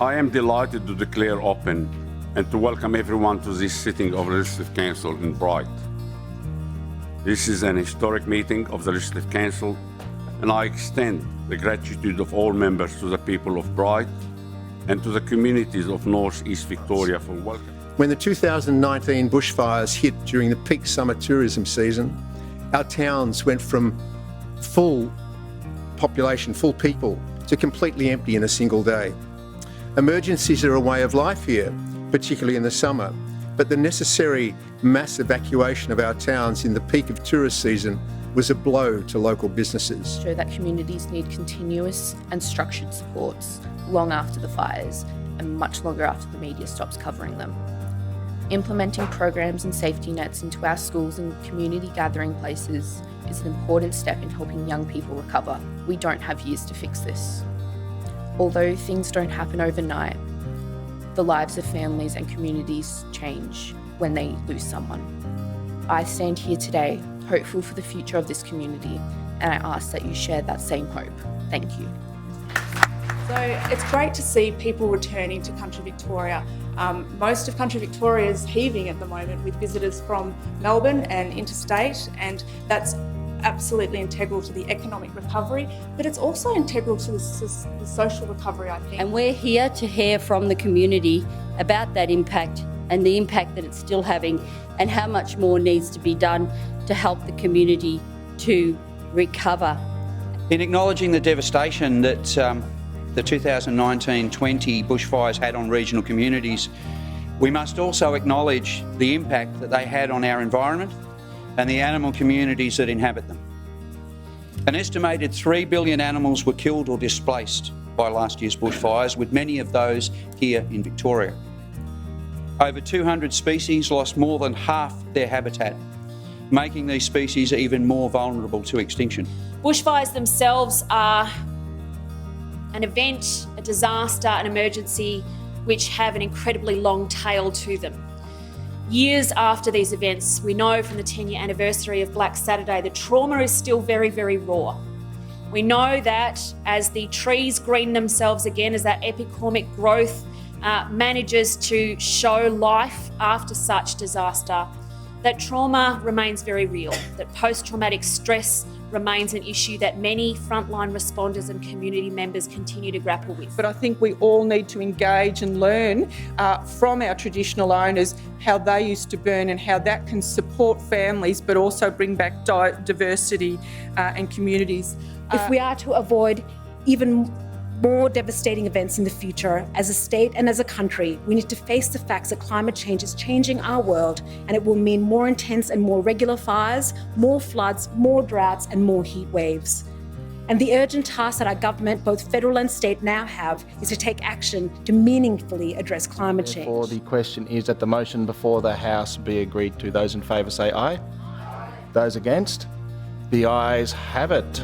I am delighted to declare open and to welcome everyone to this sitting of the Legislative Council in Bright. This is an historic meeting of the Legislative Council, and I extend the gratitude of all members to the people of Bright and to the communities of North East Victoria for welcoming. When the 2019 bushfires hit during the peak summer tourism season, our towns went from full population, full people, to completely empty in a single day. Emergencies are a way of life here, particularly in the summer, but the necessary mass evacuation of our towns in the peak of tourist season was a blow to local businesses. Show that communities need continuous and structured supports long after the fires and much longer after the media stops covering them. Implementing programs and safety nets into our schools and community gathering places is an important step in helping young people recover. We don't have years to fix this. Although things don't happen overnight, the lives of families and communities change when they lose someone. I stand here today hopeful for the future of this community, and I ask that you share that same hope. Thank you. So it's great to see people returning to Country Victoria. Most of Country Victoria is heaving at the moment with visitors from Melbourne and interstate, and that's absolutely integral to the economic recovery, but it's also integral to the social recovery, I think. And we're here to hear from the community about that impact and the impact that it's still having and how much more needs to be done to help the community to recover. In acknowledging the devastation that the 2019-20 bushfires had on regional communities, we must also acknowledge the impact that they had on our environment and the animal communities that inhabit them. An estimated 3 billion animals were killed or displaced by last year's bushfires, with many of those here in Victoria. Over 200 species lost more than half their habitat, making these species even more vulnerable to extinction. Bushfires themselves are an event, a disaster, an emergency, which have an incredibly long tail to them. Years after these events, we know from the 10-year anniversary of Black Saturday, the trauma is still very, very raw. We know that as the trees green themselves again, as that epicormic growth manages to show life after such disaster, that trauma remains very real, that post-traumatic stress remains an issue that many frontline responders and community members continue to grapple with. But I think we all need to engage and learn from our traditional owners how they used to burn and how that can support families but also bring back diversity and communities. If we are to avoid even more devastating events in the future, as a state and as a country, we need to face the facts that climate change is changing our world, and it will mean more intense and more regular fires, more floods, more droughts, and more heat waves. And the urgent task that our government, both federal and state, now have is to take action to meaningfully address climate change. Therefore, the question is that the motion before the House be agreed to. Those in favour say aye. Those against? The ayes have it.